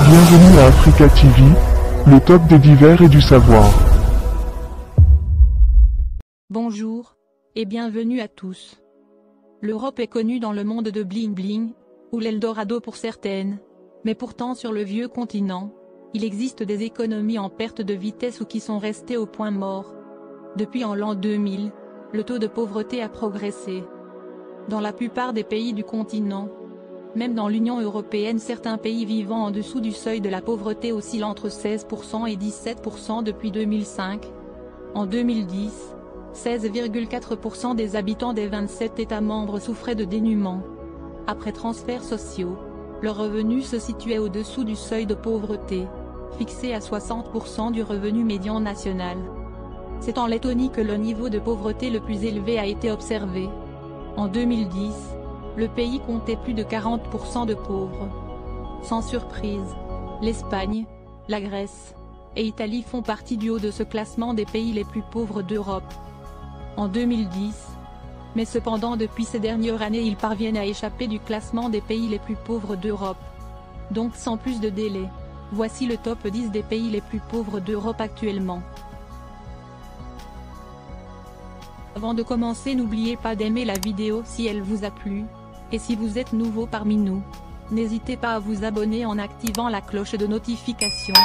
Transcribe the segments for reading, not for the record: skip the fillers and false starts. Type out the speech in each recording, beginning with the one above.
Bienvenue à Africa TV, le top des divers et du savoir. Bonjour, et bienvenue à tous. L'Europe est connue dans le monde de bling bling, ou l'Eldorado pour certaines. Mais pourtant sur le vieux continent, il existe des économies en perte de vitesse ou qui sont restées au point mort. Depuis en l'an 2000, le taux de pauvreté a progressé. Dans la plupart des pays du continent, même dans l'Union européenne, certains pays vivant en dessous du seuil de la pauvreté oscillent entre 16% et 17% depuis 2005. En 2010, 16,4% des habitants des 27 États membres souffraient de dénuement. Après transferts sociaux, leur revenu se situait au-dessous du seuil de pauvreté, fixé à 60% du revenu médian national. C'est en Lettonie que le niveau de pauvreté le plus élevé a été observé. En 2010, le pays comptait plus de 40% de pauvres. Sans surprise, l'Espagne, la Grèce et l'Italie font partie du haut de ce classement des pays les plus pauvres d'Europe. En 2010, mais cependant depuis ces dernières années ils parviennent à échapper du classement des pays les plus pauvres d'Europe. Donc sans plus de délai, voici le top 10 des pays les plus pauvres d'Europe actuellement. Avant de commencer, n'oubliez pas d'aimer la vidéo si elle vous a plu. Et si vous êtes nouveau parmi nous, n'hésitez pas à vous abonner en activant la cloche de notification,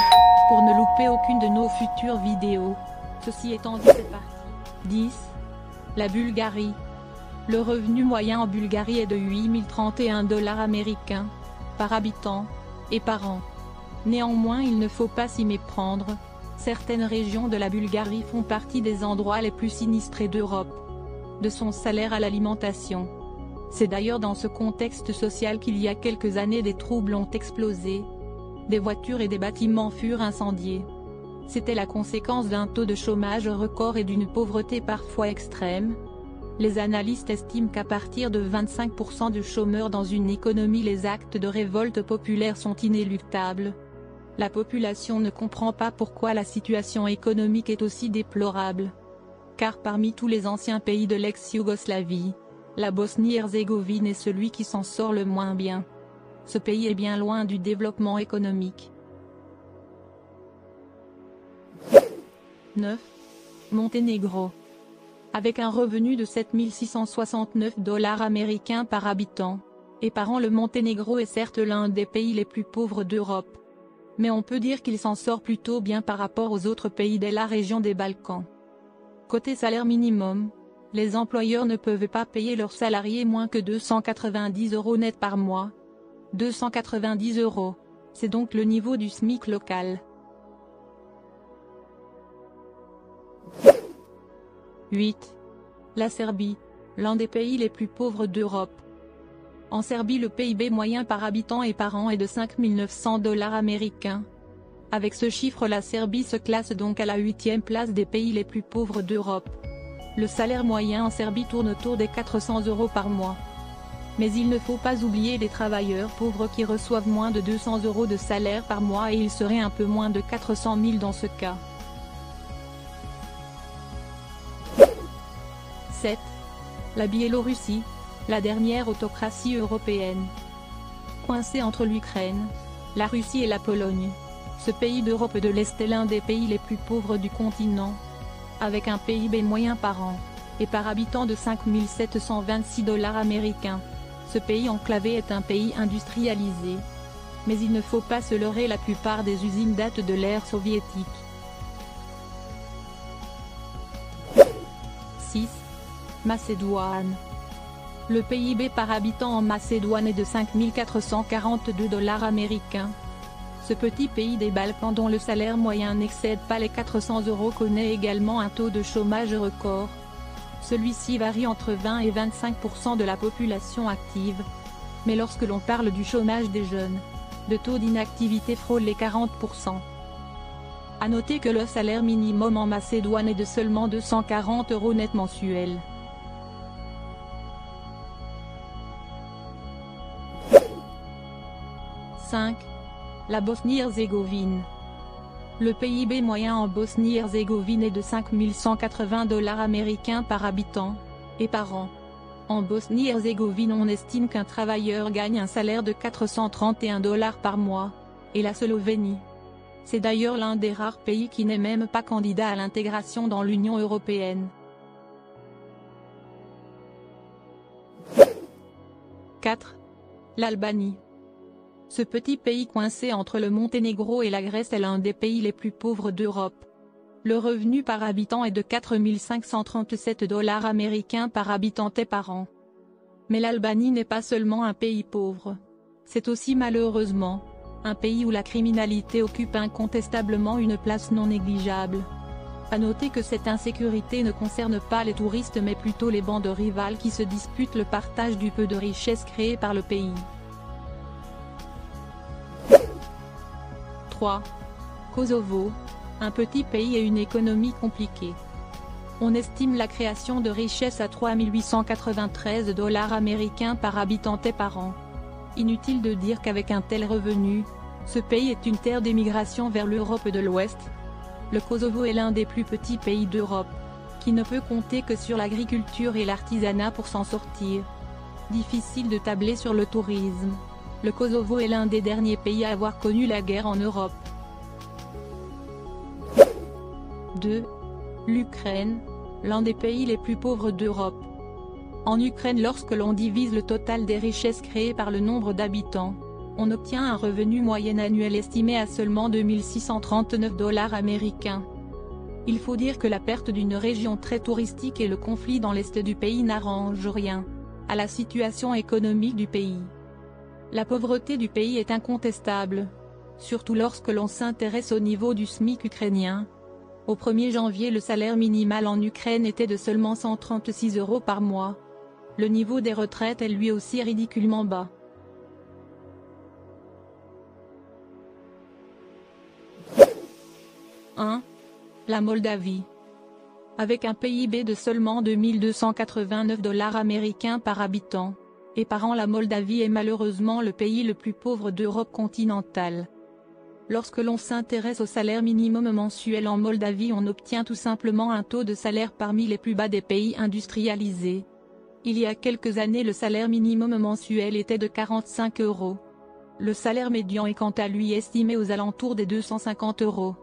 pour ne louper aucune de nos futures vidéos. Ceci étant dit, c'est parti. 10. La Bulgarie. Le revenu moyen en Bulgarie est de 8031 $ américains, par habitant, et par an. Néanmoins il ne faut pas s'y méprendre, certaines régions de la Bulgarie font partie des endroits les plus sinistrés d'Europe. De son salaire à l'alimentation. C'est d'ailleurs dans ce contexte social qu'il y a quelques années des troubles ont explosé. Des voitures et des bâtiments furent incendiés. C'était la conséquence d'un taux de chômage record et d'une pauvreté parfois extrême. Les analystes estiment qu'à partir de 25% de chômeurs dans une économie, les actes de révolte populaire sont inéluctables. La population ne comprend pas pourquoi la situation économique est aussi déplorable. Car parmi tous les anciens pays de l'ex-Yougoslavie, la Bosnie-Herzégovine est celui qui s'en sort le moins bien. Ce pays est bien loin du développement économique. 9. Monténégro. Avec un revenu de 7669 $ américains par habitant, et par an, le Monténégro est certes l'un des pays les plus pauvres d'Europe. Mais on peut dire qu'il s'en sort plutôt bien par rapport aux autres pays de la région des Balkans. Côté salaire minimum, les employeurs ne peuvent pas payer leurs salariés moins que 290 € net par mois. 290 €, c'est donc le niveau du SMIC local. 8. La Serbie, l'un des pays les plus pauvres d'Europe. En Serbie, le PIB moyen par habitant et par an est de 5900 $ américains. Avec ce chiffre, la Serbie se classe donc à la 8e place des pays les plus pauvres d'Europe. Le salaire moyen en Serbie tourne autour des 400 € par mois. Mais il ne faut pas oublier les travailleurs pauvres qui reçoivent moins de 200 € de salaire par mois et il serait un peu moins de 400 000 dans ce cas. 7. La Biélorussie, la dernière autocratie européenne. Coincée entre l'Ukraine, la Russie et la Pologne, ce pays d'Europe de l'Est est l'un des pays les plus pauvres du continent. Avec un PIB moyen par an, et par habitant de 5726 $ américains, ce pays enclavé est un pays industrialisé. Mais il ne faut pas se leurrer, la plupart des usines datent de l'ère soviétique. 6. Macédoine. Le PIB par habitant en Macédoine est de 5442 $ américains. Ce petit pays des Balkans dont le salaire moyen n'excède pas les 400 € connaît également un taux de chômage record. Celui-ci varie entre 20 et 25% de la population active. Mais lorsque l'on parle du chômage des jeunes, le taux d'inactivité frôle les 40%. À noter que le salaire minimum en Macédoine est de seulement 240 € net mensuels. 5. La Bosnie-Herzégovine. Le PIB moyen en Bosnie-Herzégovine est de 5180 $ américains par habitant, et par an. En Bosnie-Herzégovine, on estime qu'un travailleur gagne un salaire de 431 $ par mois, et la Slovénie. C'est d'ailleurs l'un des rares pays qui n'est même pas candidat à l'intégration dans l'Union européenne. 4. L'Albanie. Ce petit pays coincé entre le Monténégro et la Grèce est l'un des pays les plus pauvres d'Europe. Le revenu par habitant est de 4 537 $ américains par habitant et par an. Mais l'Albanie n'est pas seulement un pays pauvre. C'est aussi malheureusement un pays où la criminalité occupe incontestablement une place non négligeable. À noter que cette insécurité ne concerne pas les touristes mais plutôt les bandes rivales qui se disputent le partage du peu de richesses créées par le pays. 3. Kosovo, un petit pays et une économie compliquée. On estime la création de richesses à 3 893 $ américains par habitant et par an. Inutile de dire qu'avec un tel revenu, ce pays est une terre d'émigration vers l'Europe de l'Ouest. Le Kosovo est l'un des plus petits pays d'Europe, qui ne peut compter que sur l'agriculture et l'artisanat pour s'en sortir. Difficile de tabler sur le tourisme. Le Kosovo est l'un des derniers pays à avoir connu la guerre en Europe. 2. L'Ukraine, l'un des pays les plus pauvres d'Europe. En Ukraine, lorsque l'on divise le total des richesses créées par le nombre d'habitants, on obtient un revenu moyen annuel estimé à seulement 2 639 $ américains. Il faut dire que la perte d'une région très touristique et le conflit dans l'est du pays n'arrangent rien à la situation économique du pays. La pauvreté du pays est incontestable, surtout lorsque l'on s'intéresse au niveau du SMIC ukrainien. Au 1er janvier, le salaire minimal en Ukraine était de seulement 136 € par mois. Le niveau des retraites est lui aussi ridiculement bas. La Moldavie. Avec un PIB de seulement 2 289 $ américains par habitant et par an, la Moldavie est malheureusement le pays le plus pauvre d'Europe continentale. Lorsque l'on s'intéresse au salaire minimum mensuel en Moldavie, on obtient tout simplement un taux de salaire parmi les plus bas des pays industrialisés. Il y a quelques années, le salaire minimum mensuel était de 45 €. Le salaire médian est quant à lui estimé aux alentours des 250 €.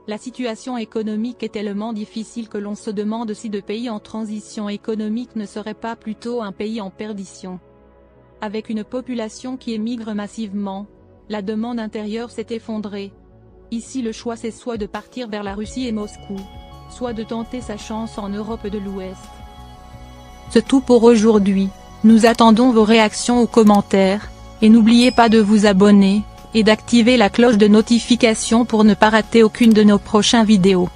La situation économique est tellement difficile que l'on se demande si de pays en transition économique ne serait pas plutôt un pays en perdition. Avec une population qui émigre massivement, la demande intérieure s'est effondrée. Ici, le choix c'est soit de partir vers la Russie et Moscou, soit de tenter sa chance en Europe de l'Ouest. C'est tout pour aujourd'hui. Nous attendons vos réactions aux commentaires, et n'oubliez pas de vous abonner et d'activer la cloche de notification pour ne pas rater aucune de nos prochaines vidéos.